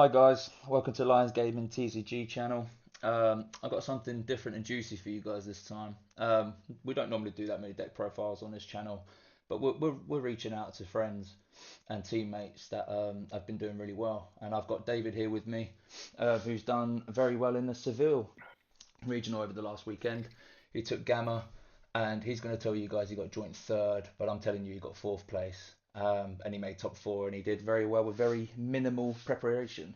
Hi guys, welcome to Lions Gaming TCG channel. I've got something different and juicy for you guys this time. We don't normally do that many deck profiles on this channel, but we're reaching out to friends and teammates that have been doing really well. And I've got David here with me, who's done very well in the Seville regional over the last weekend. He took Gamma, and he's going to tell you guys he got joint third, but I'm telling you he got fourth place. And he made top four, and he did very well with very minimal preparation.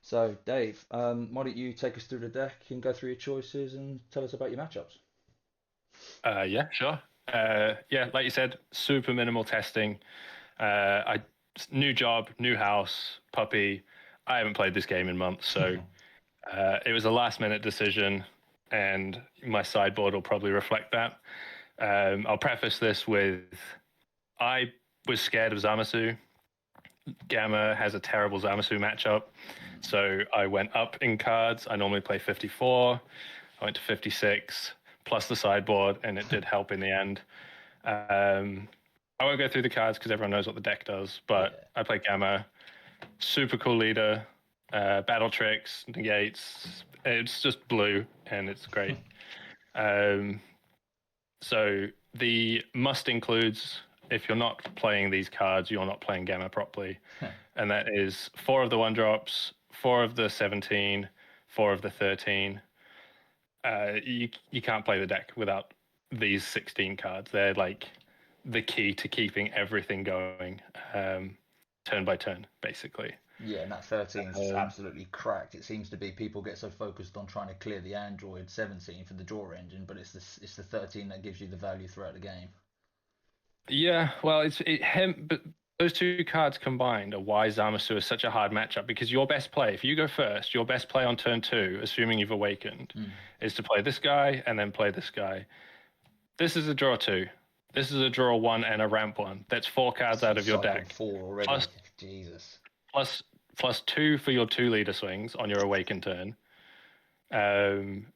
So, Dave, why don't you take us through the deck and go through your choices and tell us about your matchups? Yeah, sure. Yeah, like you said, super minimal testing. I New job, new house, puppy. I haven't played this game in months, so it was a last minute decision, and my sideboard will probably reflect that. I'll preface this with I was scared of Zamasu. Gamma has a terrible Zamasu matchup, so I went up in cards. I normally play 54. I went to 56 plus the sideboard, and it did help in the end. I won't go through the cards because everyone knows what the deck does, but I play Gamma. Super cool leader, battle tricks, negates. It's just blue, and it's great. um, so the must includes, if you're not playing these cards, you're not playing Gamma properly. And that is 4 of the 1-drops, 4 of the 17, 4 of the 13. You can't play the deck without these 16 cards. They're like the key to keeping everything going, turn by turn, basically. Yeah, and that 13 is absolutely cracked. It seems to be people get so focused on trying to clear the Android 17 for the draw engine, but it's the 13 that gives you the value throughout the game. Yeah, well, but those two cards combined are why Zamasu is such a hard matchup, because your best play, if you go first, your best play on turn 2, assuming you've awakened, is to play this guy and then play this guy. This is a draw 2. This is a draw 1 and a ramp 1. That's 4 cards out of your deck. 4 already. Plus, Jesus. plus 2 for your 2 leader swings on your awakened turn. And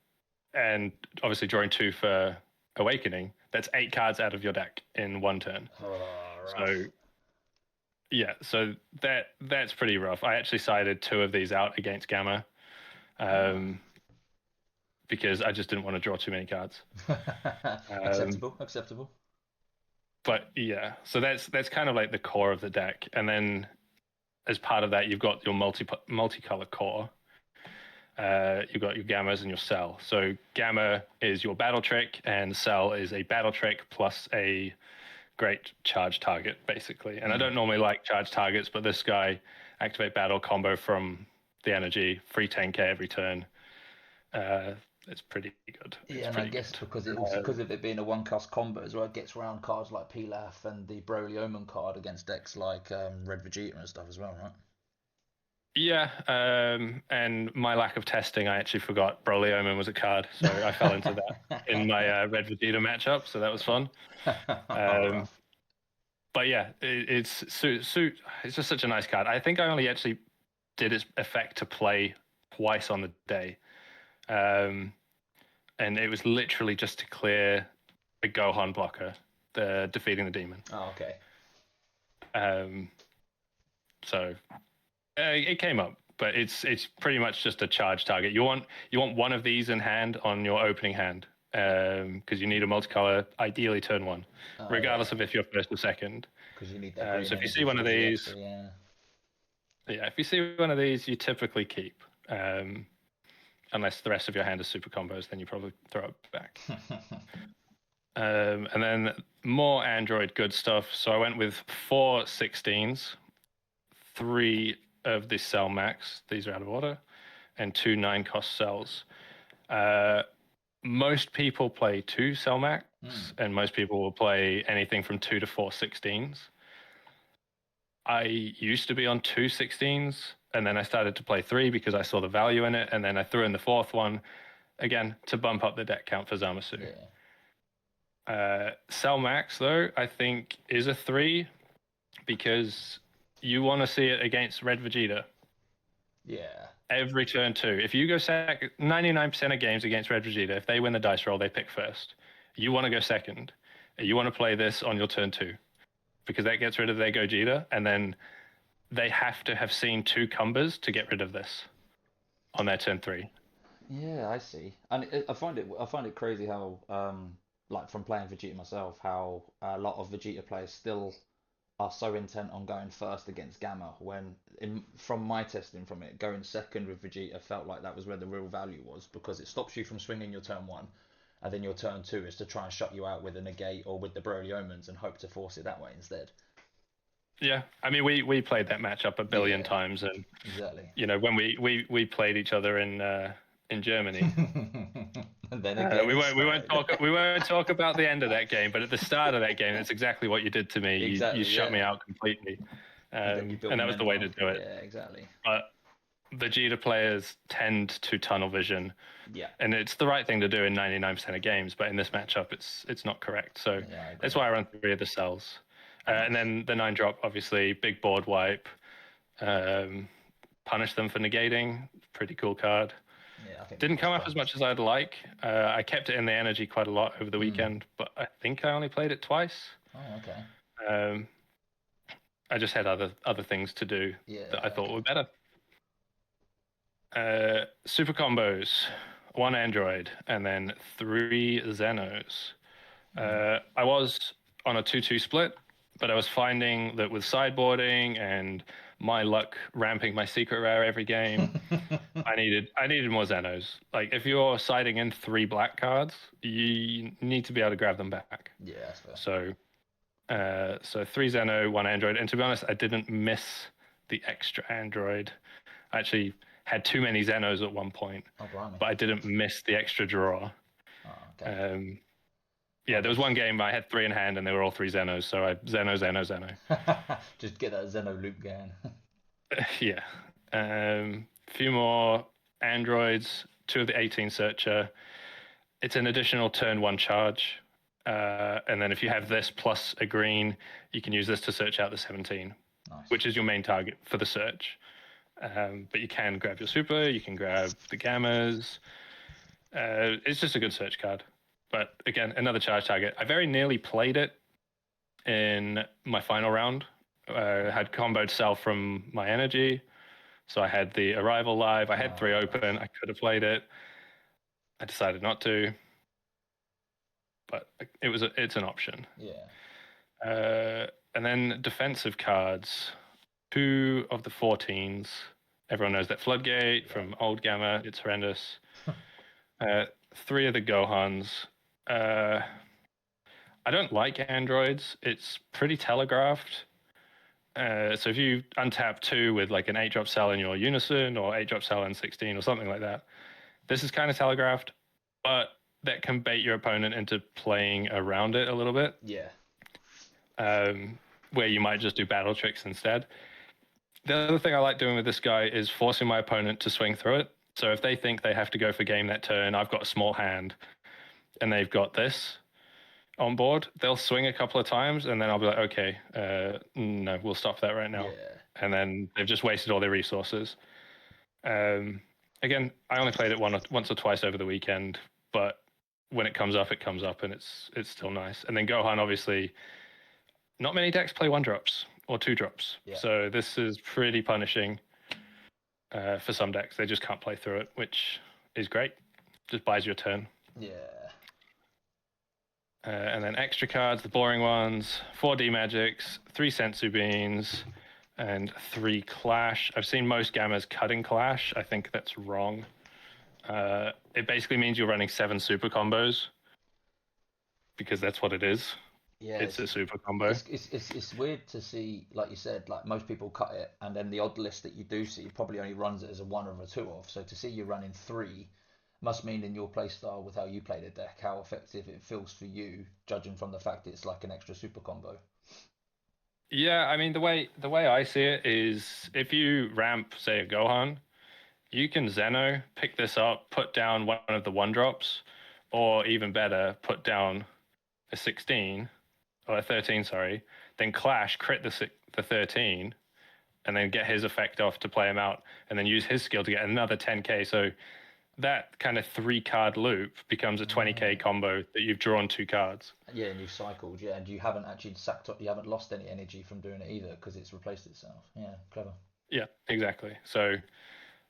obviously drawing 2 for awakening. That's 8 cards out of your deck in 1 turn. So yeah, so that's pretty rough. I actually sided 2 of these out against Gamma, because I just didn't want to draw too many cards. Acceptable. But yeah, so that's kind of like the core of the deck, and then as part of that, you've got your multicolor core. You've got your Gammas and your Cell. So Gamma is your battle trick, and Cell is a battle trick plus a great charge target, basically. And I don't normally like charge targets, but this guy, activate battle combo from the energy, free 10k every turn. It's pretty good. Yeah, and I guess because of it being a one-cost combo as well, it gets around cards like Pilaf and the Broly Omen card against decks like Red Vegeta and stuff as well, right? Yeah, and my lack of testing, I actually forgot Broly Omen was a card, so I fell into that in my Red Vegeta matchup, so that was fun. But yeah, it's just such a nice card. I think I only actually did its effect to play twice on the day, and it was literally just to clear the Gohan blocker, the defeating the demon. Oh, okay. So it came up, but it's pretty much just a charge target. You want one of these in hand on your opening hand, because you need a multicolor, ideally turn 1, regardless of if you're first or second. Because you need that. So if you see one of these, extra, yeah, if you see one of these, you typically keep. Unless the rest of your hand is super combos, then you probably throw it back. And then more Android good stuff. So I went with 4 16s, 3 of the Cell Max, these are out of order, and 2 9-cost cells. Most people play 2 Cell Max, and most people will play anything from 2 to 4 16s. I used to be on 2 16s, and then I started to play 3 because I saw the value in it, and then I threw in the 4th one, again, to bump up the deck count for Zamasu. Cell Max, though, I think is a 3, because you want to see it against Red Vegeta. Yeah. Every turn 2. If you go 99% of games against Red Vegeta, if they win the dice roll, they pick first. You want to go second. You want to play this on your turn 2, because that gets rid of their Gogeta, and then they have to have seen 2 combos to get rid of this on their turn 3. Yeah, I see. And I find it crazy how like from playing Vegeta myself, how a lot of Vegeta players still are so intent on going first against Gamma when from my testing from it, going second with Vegeta felt like that was where the real value was because it stops you from swinging your turn 1 and then your turn 2 is to try and shut you out with a negate or with the Broly Omens and hope to force it that way instead. Yeah, I mean, we played that matchup a billion Yeah, times, and exactly. when we played each other in Germany. And then again we it won't started. talk about the end of that game, but at the start of that game, it's exactly what you did to me. You Exactly, shut me yeah. out completely, And then you built and that was the way momentum to off. do it. Yeah, exactly. But Vegeta players tend to tunnel vision, Yeah, and it's the right thing to do in 99% of games. But in this matchup, it's not correct. So yeah, I that's agree. why I run 3 of the cells, and Nice. then the 9 drop, obviously big board wipe. Um, Punish them for negating. Pretty cool card. Yeah, I think the Didn't best come up as cards. much as I'd like. I kept it in the energy quite a lot over the Mm. weekend, but I think I only played it twice. Oh, okay. Um, I just had other things to do that I Yeah, thought okay. were better. Super combos, 1 Android, and then 3 Xenos. I was on a 2-2 split, but I was finding that with sideboarding and my luck ramping my secret rare every game, I needed more Xenos. Like if you're siding in 3 black cards, you need to be able to grab them back. Yeah, that's fair. So 3 Xeno, 1 Android, and to be honest, I didn't miss the extra Android. I actually had too many Xenos at one point, Oh, blimey. but I didn't miss the extra draw. Oh, okay. Um, I yeah, there was one guess. game I had 3 in hand and they were all 3 Xenos, so I Xeno. Just get that Zeno loop going. Yeah. Few more androids, 2 of the 18 searcher. It's an additional turn 1 charge. And then if you have this plus a green, you can use this to search out the 17, Nice. which is your main target for the search. But you can grab your super, you can grab the gammas. It's just a good search card. But again, another charge target. I very nearly played it in my final round. Had comboed Cell from my energy. So I had the Arrival live. I had 3 open. I could have played it. I decided not to. But it's an option. Yeah. And then defensive cards. 2 of the 14s. Everyone knows that Floodgate from old Gamma. It's horrendous. 3 of the Gohans. I don't like androids. It's pretty telegraphed. So if you untap 2 with like an 8-drop cell in your Unison or 8-drop cell in 16 or something like that, this is kind of telegraphed, but that can bait your opponent into playing around it a little bit, Yeah. where you might just do battle tricks instead. The other thing I like doing with this guy is forcing my opponent to swing through it. So if they think they have to go for game that turn, I've got a small hand, and they've got this on board, they'll swing a couple of times, and then I'll be like, okay, no, we'll stop that right now. Yeah. And then they've just wasted all their resources. Again, I only played it once or twice over the weekend, but when it comes up, and it's still nice. And then Gohan, obviously, not many decks play 1-drops or 2-drops, Yeah. so this is pretty punishing for some decks. They just can't play through it, which is great. Just buys you a turn. Yeah. And then extra cards, the boring ones, 4 D-Magics, 3 Sensu Beans, and 3 Clash. I've seen most Gammas cutting Clash. I think that's wrong. It basically means you're running 7 super combos, because that's what it is. Yeah. It's a super combo. It's weird to see, like you said, like most people cut it, and then the odd list that you do see probably only runs it as a 1 or a 2 off. So to see you running 3 must mean in your play style with how you play the deck, how effective it feels for you, judging from the fact it's like an extra super combo. Yeah, I mean, the way I see it is if you ramp, say, a Gohan, you can Zeno, pick this up, put down one of the 1-drops, or even better, put down a 16 or a 13, sorry, then Clash, crit the 13, and then get his effect off to play him out, and then use his skill to get another 10k. So that kind of 3-card loop becomes a 20k combo that you've drawn 2 cards. Yeah, and you've cycled, yeah, and you haven't actually sacked up, you haven't lost any energy from doing it either because it's replaced itself. Yeah, clever. Yeah, exactly. So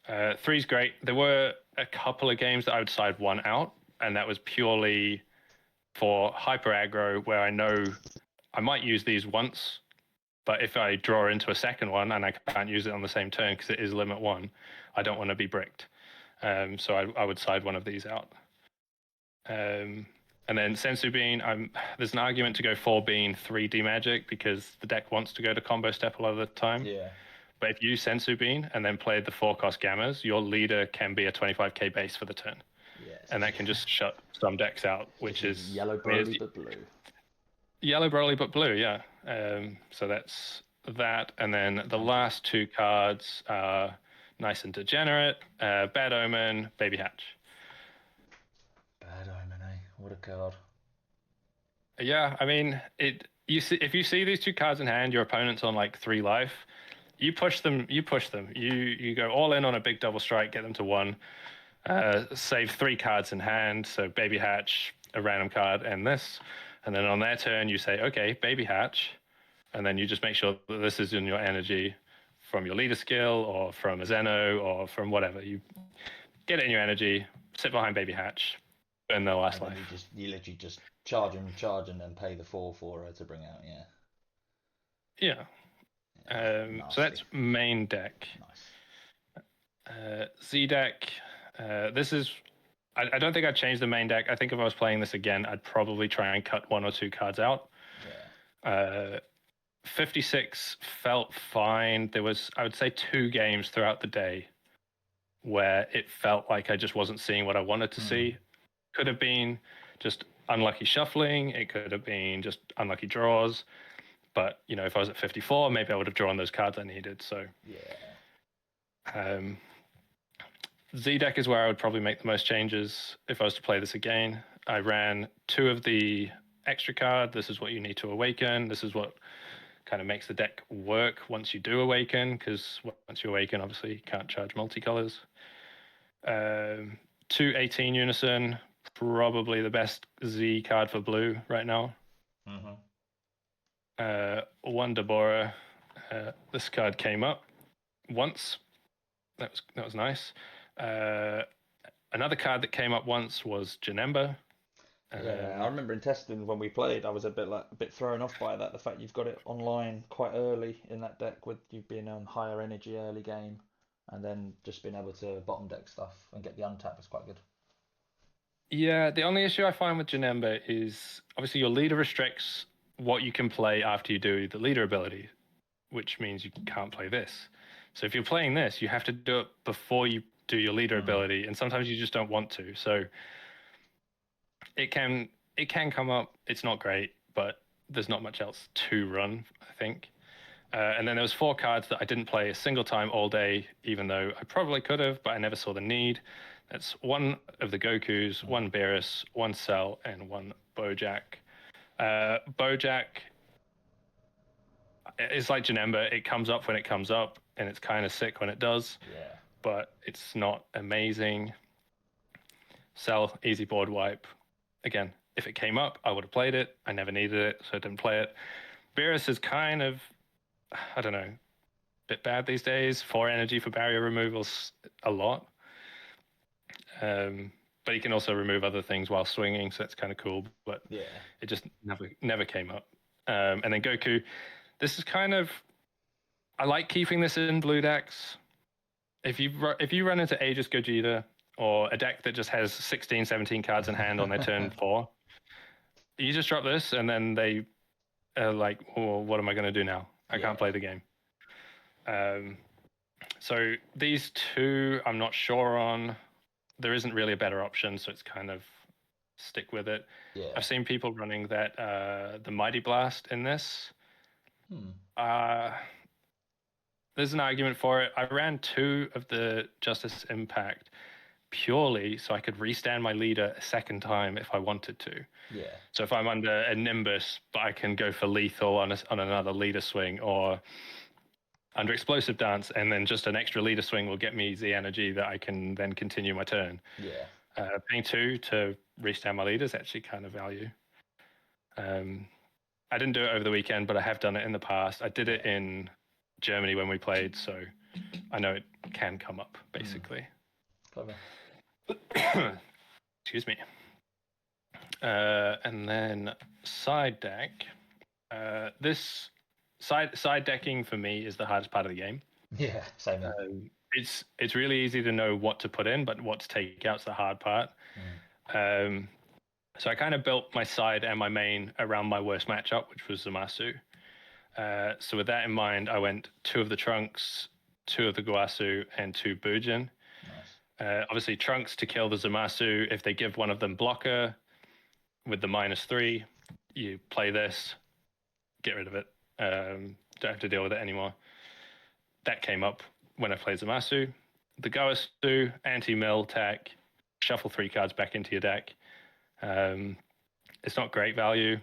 3's great. There were a couple of games that I would side 1 out, and that was purely for hyper aggro, where I know I might use these once, but if I draw into a second one and I can't use it on the same turn because it is limit 1, I don't want to be bricked. So I would side one of these out. And then Sensu Bean, there's an argument to go 4 Bean 3D Magic because the deck wants to go to combo step a lot of the time. Yeah. But if you Sensu Bean and then play the 4-cost Gammas, your leader can be a 25k base for the turn. Yes. And that can just shut some decks out, which is yellow Broly but blue. Yellow Broly but blue, yeah. So that's that. And then the last 2 cards are nice and degenerate. Bad Omen, Baby Hatch. Bad Omen, eh? What a card. Yeah, I mean, if you see these 2 cards in hand, your opponent's on like 3 life. You push them. You go all in on a big double strike, get them to 1. Save 3 cards in hand. So Baby Hatch, a random card, and this. And then on their turn, you say, okay, Baby Hatch. And then you just make sure that this is in your energy from your leader skill or from a Zeno or from whatever. You get it in your energy, sit behind Baby Hatch, burn their last life. You literally just charge and then pay the 4 for her to bring out, yeah. Yeah. So that's main deck. Nice. Z deck. This is. I don't think I'd change the main deck. I think if I was playing this again, I'd probably try and cut 1 or 2 cards out. Yeah. 56 felt fine. There was, I would say, 2 games throughout the day where it felt like I just wasn't seeing what I wanted to see. Could have been just unlucky shuffling. It could have been just unlucky draws. But, you know, if I was at 54, maybe I would have drawn those cards I needed. So, yeah. Z deck is where I would probably make the most changes if I was to play this again. I ran 2 of the extra card. This is what you need to awaken. This is what kind of makes the deck work once you do awaken, because once you awaken, obviously, you can't charge multicolors. 2 18 Unison, probably the best Z card for blue right now. 1 Deborah. This card came up once. That was nice. Another card that came up once was Janemba. Yeah, I remember in testing when we played, I was a bit thrown off by that. The fact you've got it online quite early in that deck, with you being on higher energy early game, and then just being able to bottom deck stuff and get the untap was quite good. Yeah, the only issue I find with Janemba is obviously your leader restricts what you can play after you do the leader ability, which means you can't play this. So if you're playing this, you have to do it before you do your leader ability, and sometimes you just don't want to. So it can come up. It's not great, but there's not much else to run, I think. And then there was 4 cards that I didn't play a single time all day, even though I probably could have, but I never saw the need. That's 1 of the Gokus, 1 Beerus, 1 Cell, and 1 Bojack. Bojack is like Janemba. It comes up when it comes up, and it's kind of sick when it does. Yeah. But it's not amazing. Cell, easy board wipe. Again, if it came up, I would have played it. I never needed it, so I didn't play it. Beerus is kind of, I don't know, a bit bad these days. 4 energy for barrier removals, a lot. But he can also remove other things while swinging, so that's kind of cool. But yeah, it just never came up. And then Goku, this is kind of, I like keeping this in blue decks. If you run into Aegis Gogeta, or a deck that just has 16, 17 cards in hand on their turn 4, you just drop this, and then they are like, well, what am I going to do now? I can't play the game. So these 2, I'm not sure on. There isn't really a better option, so it's kind of stick with it. Yeah. I've seen people running that the Mighty Blast in this. There's an argument for it. I ran 2 of the Justice Impact purely so I could restand my leader a second time if I wanted to. Yeah. So if I'm under a Nimbus, but I can go for lethal on another leader swing, or under explosive dance, and then just an extra leader swing will get me the energy that I can then continue my turn. Yeah. Paying 2 to restand my leader is actually kind of value. I didn't do it over the weekend, but I have done it in the past. I did it in Germany when we played, so I know it can come up, basically. Clever. Excuse me. And then side deck. This side decking for me is the hardest part of the game. Yeah, same here. It's really easy to know what to put in, but what to take out's the hard part. So I kind of built my side and my main around my worst matchup, which was Zamasu. So with that in mind, I went 2 of the Trunks, 2 of the Guasu, and 2 Bujin. Nice. Obviously, Trunks to kill the Zamasu. If they give one of them blocker with the -3, you play this, get rid of it. Don't have to deal with it anymore. That came up when I played Zamasu. The Goasu, anti-mill attack, shuffle 3 cards back into your deck. It's not great value,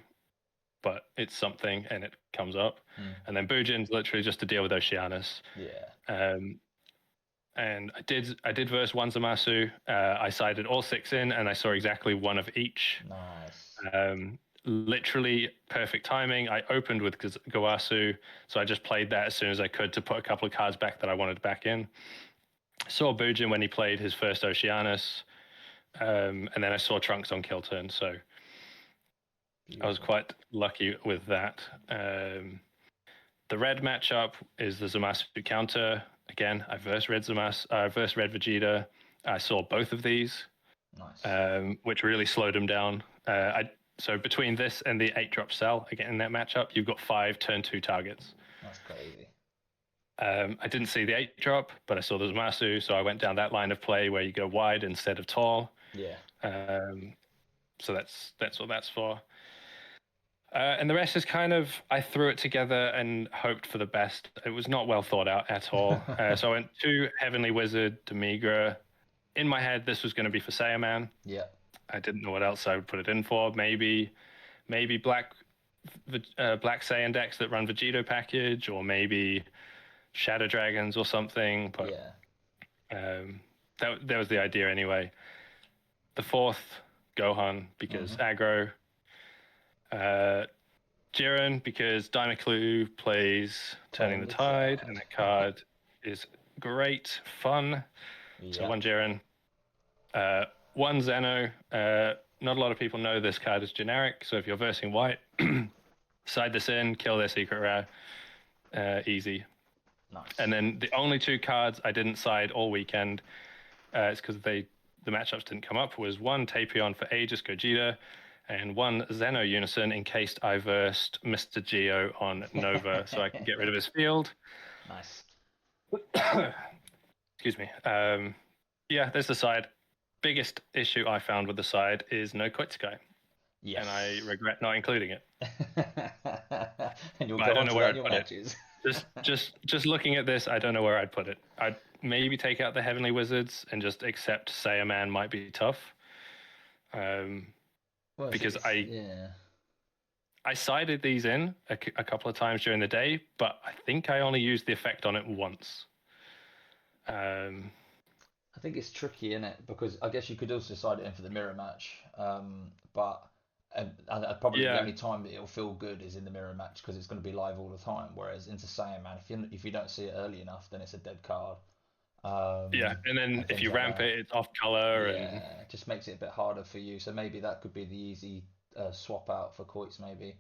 but it's something, and it comes up. And then Bujin's literally just to deal with Oceanus. Yeah. And I did verse one Zamasu. I sided all 6 in, and I saw exactly 1 of each. Nice. Literally perfect timing. I opened with Goasu, so I just played that as soon as I could to put a couple of cards back that I wanted back in. Saw Bujin when he played his first Oceanus, and then I saw Trunks on kill turn, so I was quite lucky with that. The red matchup is the Zamasu counter. Again, I versed red Vegeta. I saw both of these, Nice. which really slowed him down. So between this and the 8-drop cell, again in that matchup, you've got 5 turn 2 targets. That's crazy. I didn't see the 8-drop, but I saw the Zamasu, so I went down that line of play where you go wide instead of tall. Yeah. So that's what that's for. And the rest is kind of, I threw it together and hoped for the best. It was not well thought out at all. So I went 2 Heavenly Wizard, Demigra. In my head, this was going to be for Saiyaman. Yeah. I didn't know what else I would put it in for. Maybe Black Saiyan decks that run Vegito package, or maybe Shadow Dragons or something. But that was the idea anyway. The 4th, Gohan, because aggro. Jiren, because Daimaclu plays Turning the Tide, and that card is great fun. Yeah. So 1 Jiren. 1 Zeno. Not a lot of people know this card is generic, so if you're versing white, side this in, kill their secret rare. Easy. Nice. And then the only 2 cards I didn't side all weekend, it's because the matchups didn't come up, was 1 Tapion for Aegis Gogeta, and 1 Zeno Unison in case I versed Mr. Geo on Nova, so I can get rid of his field. Nice. Excuse me. Yeah, there's the side. Biggest issue I found with the side is no Koitsukai. Yes. And I regret not including it. And you'll I don't know where I'd put matches. it. Just looking at this, I don't know where I'd put it. I'd maybe take out the Heavenly Wizards and just accept Saiyaman might be tough. Because I sided these in a couple of times during the day, but I think I only used the effect on it once. I think it's tricky, isn't it? Because I guess you could also side it in for the mirror match, but probably the only time that it'll feel good is in the mirror match because it's going to be live all the time. Whereas into Saiyaman, if you don't see it early enough, then it's a dead card. And then if you ramp it, it's off color. It just makes it a bit harder for you. So maybe that could be the easy swap out for Koitz, maybe.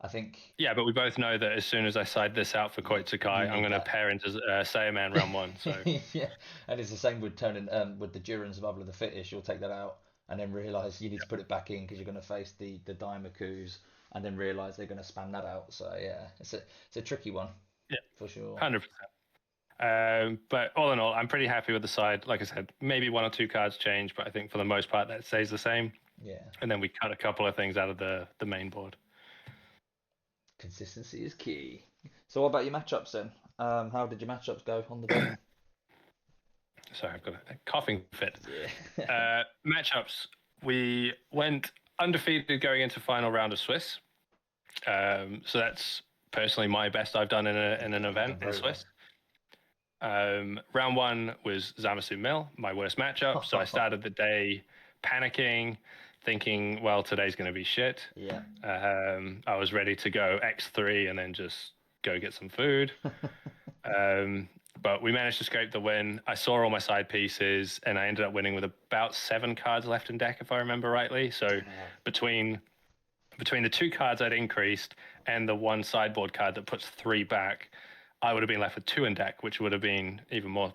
I think. Yeah, but we both know that as soon as I side this out for Koitsukai, I'm going to pair into Saiyaman round 1. So yeah, and it's the same with turning with the Jiren's Bubble of the Fittest. You'll take that out and then realise you need to put it back in because you're going to face the Daimakus, and then realise they're going to spam that out. So yeah, it's a tricky one. Yeah, for sure. 100%. But all in all, I'm pretty happy with the side. Like I said, maybe 1 or 2 cards change, but I think for the most part that stays the same. Yeah. And then we cut a couple of things out of the main board. Consistency is key. So what about your matchups then? How did your matchups go on the day? Sorry, I've got a coughing fit. Yeah. Matchups. We went undefeated going into final round of Swiss. So that's personally my best I've done in an event in Swiss. Round one was Zamasu Mill, my worst matchup. So I started the day panicking, thinking, well, today's going to be shit. Yeah. I was ready to go X3 and then just go get some food. But we managed to scrape the win. I saw all my side pieces, and I ended up winning with about 7 cards left in deck, if I remember rightly. So between the 2 cards I'd increased and the 1 sideboard card that puts 3 back, I would have been left with 2 in deck, which would have been even more,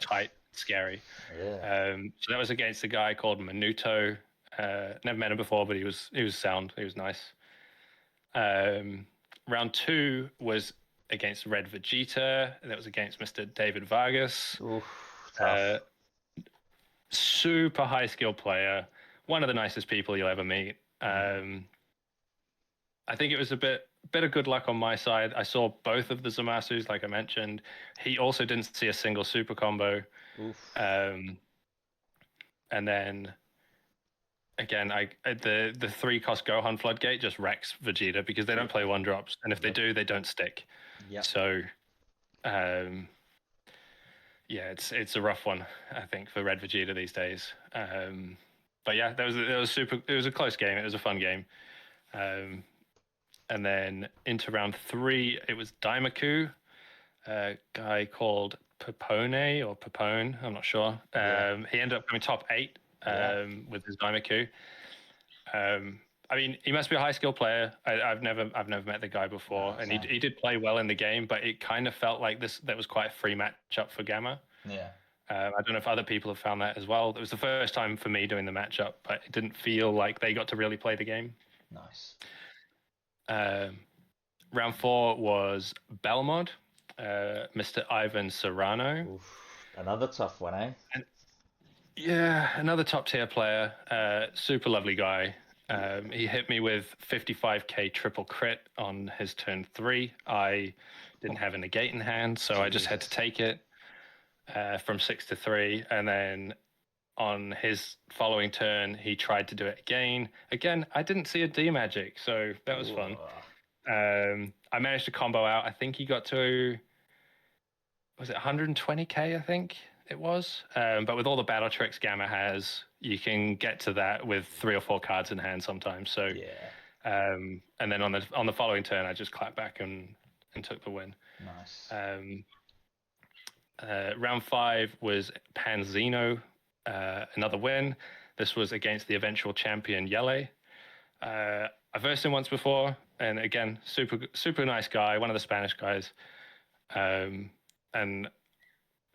tight, scary. Yeah. So that was against a guy called Minuto. Never met him before, but he was sound. He was nice. Round 2 was against Red Vegeta. That was against Mr. David Vargas. Oof, tough. Super high skill player. One of the nicest people you'll ever meet. I think it was a bit of good luck on my side. I saw both of the Zamasus, like I mentioned. He also didn't see a single super combo. Oof. And then again, the 3-cost Gohan Floodgate just wrecks Vegeta because they don't play 1-drops, and if they do, they don't stick. Yeah. So, it's a rough one, I think, for Red Vegeta these days. But yeah, it was a close game. It was a fun game. And then into round 3, it was Daimaku, a guy called Papone or Papone, I'm not sure. He ended up coming top 8 with his Daimaku. I mean, he must be a high skill player. I've never met the guy before, and he did play well in the game, but it kind of felt like that was quite a free matchup for Gamma. Yeah. I don't know if other people have found that as well. It was the first time for me doing the matchup, but it didn't feel like they got to really play the game. Nice. Round 4 was Belmod, Mr. Ivan Serrano. Oof. Another tough one, eh? Another top tier player. Super lovely guy. He hit me with 55k triple crit on his turn 3. I didn't have a negate in hand, so I just had to take it from 6 to 3. And then on his following turn, he tried to do it again. Again, I didn't see a D magic, so that was fun. I managed to combo out. I think he got to, was it 120k, I think it was. But with all the battle tricks Gamma has, you can get to that with 3 or 4 cards in hand sometimes. So, and then on the following turn, I just clapped back and took the win. Nice. Round 5 was Panzino, another win. This was against the eventual champion Yele. I versed him once before, and again, super nice guy, one of the Spanish guys. And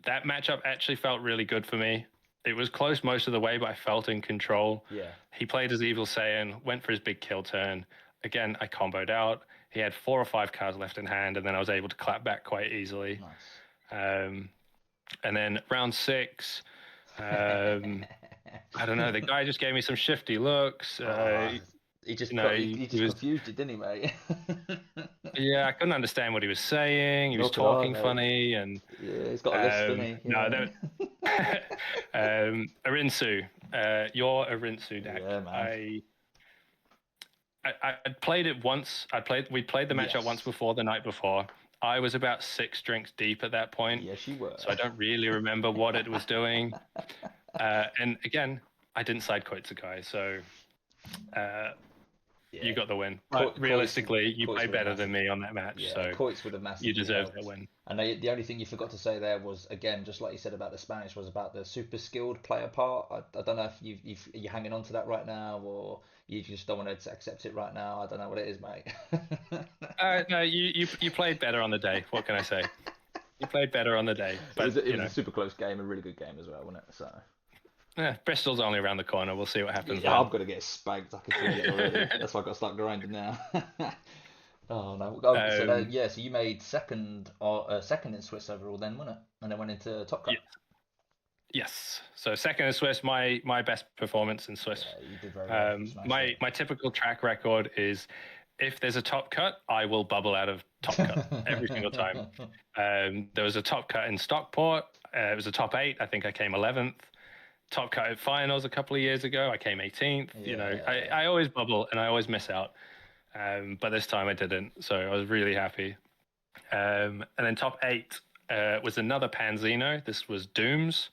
that matchup actually felt really good for me. It was close most of the way, but I felt in control. Yeah. He played his Evil Saiyan, went for his big kill turn. Again, I comboed out. He had 4 or 5 cards left in hand, and then I was able to clap back quite easily. Nice. And then round 6, I don't know, the guy just gave me some shifty looks. He just confused you, didn't he, mate? Yeah, I couldn't understand what he was saying. He was talking funny, and he's got a list, doesn't he? Arinsu, your Arinsu deck. Yeah, man. I played it once. We played the matchup once before, the night before. I was about 6 drinks deep at that point. Yes, you were. So I don't really remember what it was doing. And again, I didn't side Koitsukai, so you got the win. But realistically, you played better than me on that match, so Koitz would have massively you deserve that win. And the only thing you forgot to say there was, again, just like you said about the Spanish, was about the super skilled player part. I don't know if you're hanging on to that right now, or you just don't want to accept it right now. I don't know what it is, mate. No, you played better on the day. What can I say? You played better on the day. But it was a super close game, a really good game as well, wasn't it? So. Yeah, Bristol's only around the corner. We'll see what happens. Yeah, I'm gonna get spanked. I can feel it already. That's why I've got to start grinding now. Oh no! So you made second in Swiss overall, then, wasn't it? And then went into Top Cut. Yes. So second in Swiss, my best performance in Swiss. Yeah, you did very well. My typical track record is, if there's a Top Cut, I will bubble out of Top Cut every single time. There was a Top Cut in Stockport. It was a top 8. I think I came 11th. Top Cut at finals a couple of years ago, I came 18th. I always bubble and I always miss out. But this time I didn't, so I was really happy. And then top 8 was another Panzino. This was Dooms,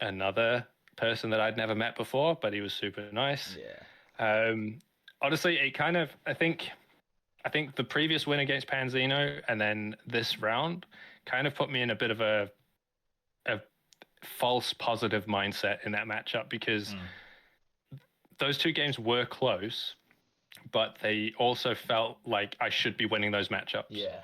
another person that I'd never met before, but he was super nice. Yeah. Honestly, it kind of I think the previous win against Panzino and then this round kind of put me in a bit of a false positive mindset in that matchup, because those two games were close, but they also felt like I should be winning those matchups. Yeah.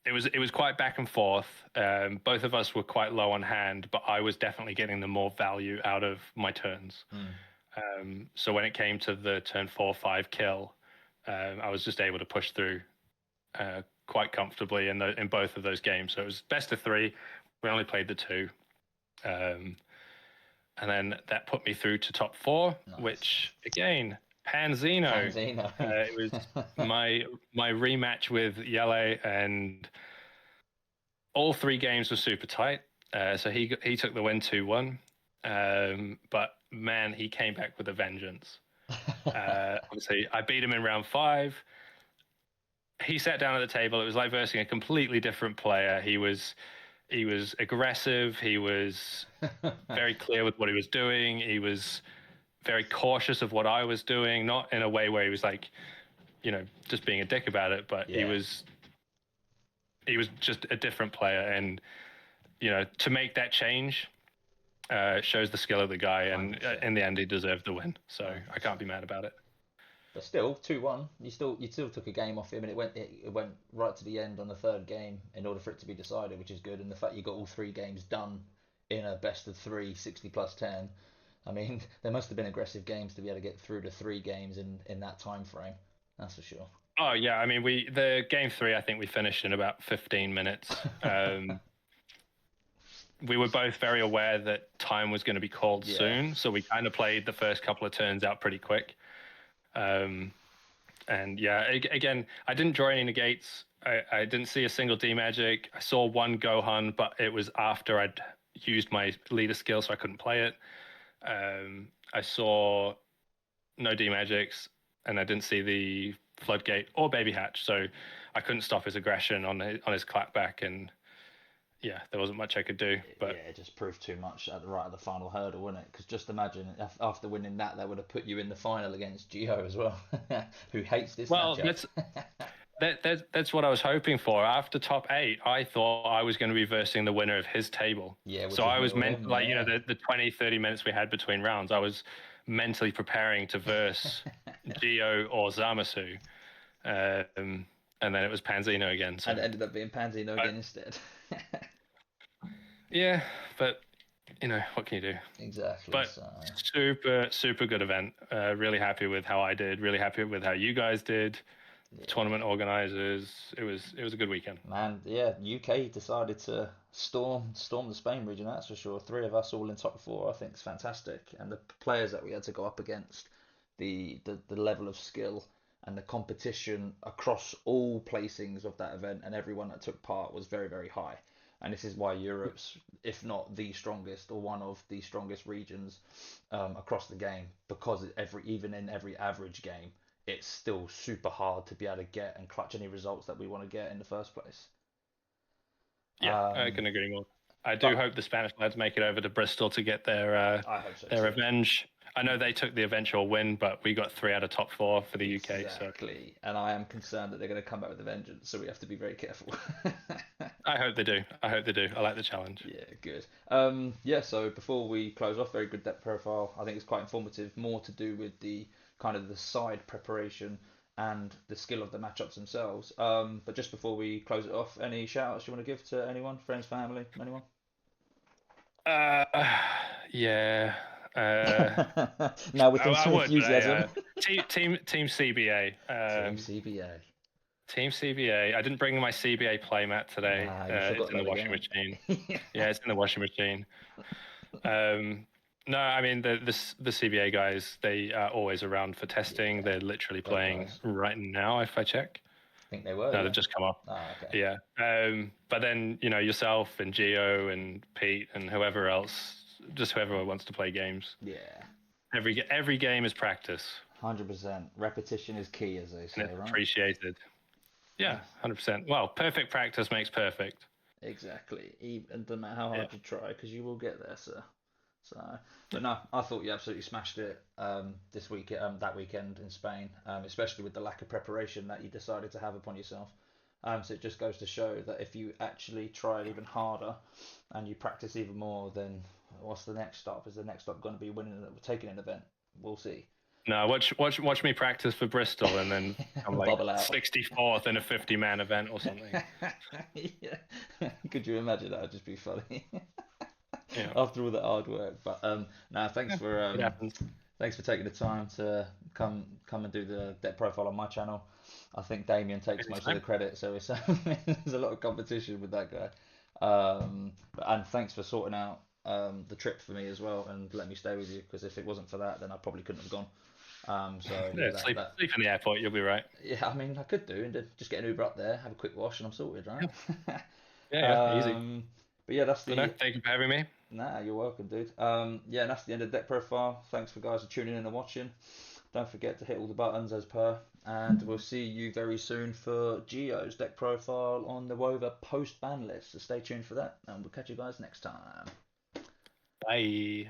It was quite back and forth. Both of us were quite low on hand, but I was definitely getting the more value out of my turns. So when it came to the turn 4-5 kill, I was just able to push through quite comfortably in both of those games. So it was best of 3. We only played the 2. And then that put me through to top 4, Nice. Which, again, Panzino. It was my rematch with Yele, and all 3 games were super tight. So he took the win 2-1. But man, he came back with a vengeance. Obviously, I beat him in round 5. He sat down at the table. It was like versing a completely different player. He was aggressive. He was very clear with what he was doing. He was very cautious of what I was doing, not in a way where he was like, just being a dick about it, but he was just a different player. And, to make that change shows the skill of the guy. And in the end, he deserved the win. So 100%. I can't be mad about it. But still, 2-1. You still took a game off him, and it went right to the end on the 3rd game in order for it to be decided, which is good. And the fact you got all 3 games done in a best of 3, 60 plus 10. I mean, there must have been aggressive games to be able to get through to 3 games in that time frame. That's for sure. Oh yeah, I mean, the game 3, I think we finished in about 15 minutes. We were both very aware that time was going to be called soon, so we kind of played the first couple of turns out pretty quick. And yeah, again, I didn't draw any negates. I didn't see a single D magic. I saw one Gohan, but it was after I'd used my leader skill, so I couldn't play it. I saw no D magics, and I didn't see the Floodgate or Baby Hatch, so I couldn't stop his aggression on his clapback, and yeah, there wasn't much I could do. But yeah, it just proved too much at the final hurdle, wouldn't it? Because just imagine after winning that would have put you in the final against Gio as well, who hates this matchup. That's what I was hoping for. After top 8, I thought I was going to be versing the winner of his table. Yeah. So I was the 20, 30 minutes we had between rounds, I was mentally preparing to verse Gio or Zamasu. And then it was Panzino again. So. And it ended up being Panzino again instead. Yeah, but what can you do? Exactly. But super good event. Really happy with how I did. Really happy with how you guys did. Yeah. Tournament organizers. It was a good weekend. Man, yeah. UK decided to storm the Spain region. That's for sure. 3 of us all in top 4. I think is fantastic. And the players that we had to go up against, the level of skill and the competition across all placings of that event and everyone that took part was very, very high. And this is why Europe's, if not the strongest or one of the strongest regions across the game, because even in every average game, it's still super hard to be able to get and clutch any results that we want to get in the first place. Yeah, I can agree more. I do hope the Spanish lads make it over to Bristol to get their revenge. I know they took the eventual win, but we got 3 out of top 4 for the UK. Exactly, so. And I am concerned that they're going to come back with a vengeance, so we have to be very careful. I hope they do. I like the challenge. Yeah, good. So before we close off, very good depth profile. I think it's quite informative, more to do with the kind of the side preparation and the skill of the matchups themselves. But just before we close it off, any shout-outs you want to give to anyone? Friends, family, anyone? Yeah. Now with some enthusiasm. Team CBA. Team CBA. I didn't bring my CBA playmat today. It's in the washing machine. Yeah, it's in the washing machine. No, I mean the CBA guys. They are always around for testing. Yeah. They're literally playing right now. If I check. I think they were. No, they've just come up. Oh, okay. Yeah. But then yourself and Gio and Pete and whoever else, just whoever wants to play games. Yeah. Every game is practice, 100%. Repetition is key, as they and say, it's right? appreciated. Yeah, Yeah, 100%. Well, perfect practice makes perfect. exactly. Even no matter how Yeah. hard you try, because you will get there, sir. So, but no, I thought you absolutely smashed it this week, that weekend in Spain, especially with the lack of preparation that you decided to have upon yourself. So it just goes to show that if you actually try even harder and you practice even more, then what's the next stop? Is the next stop going to be winning, taking an event? We'll see. No, watch me practice for Bristol, and then I'm like Bubble out. 64th in a 50-man event or something. Yeah. Could you imagine that? Would just be funny Yeah, after all the hard work. But no, yeah, it happens. thanks for taking the time to come and do the debt profile on my channel. I think Damien takes most of the Anytime. credit, so it's, there's a lot of competition with that guy. And thanks for sorting out the trip for me as well and let me stay with you because if it wasn't for that, then I probably couldn't have gone. So Yeah, yeah, that sleep in the airport. You'll be right. yeah, I mean I could do and just get an Uber up there, have a quick wash, and I'm sorted, right? Yeah, yeah, easy. um, but yeah, that's But no, the thank you for having me. nah. You're welcome, dude. Yeah, and that's the end of deck profile. Thanks for guys for tuning in and watching. Don't forget to hit all the buttons as per, and we'll see you very soon for Geo's deck profile on the Wover post ban list. So stay tuned for that, and we'll catch you guys next time. Bye.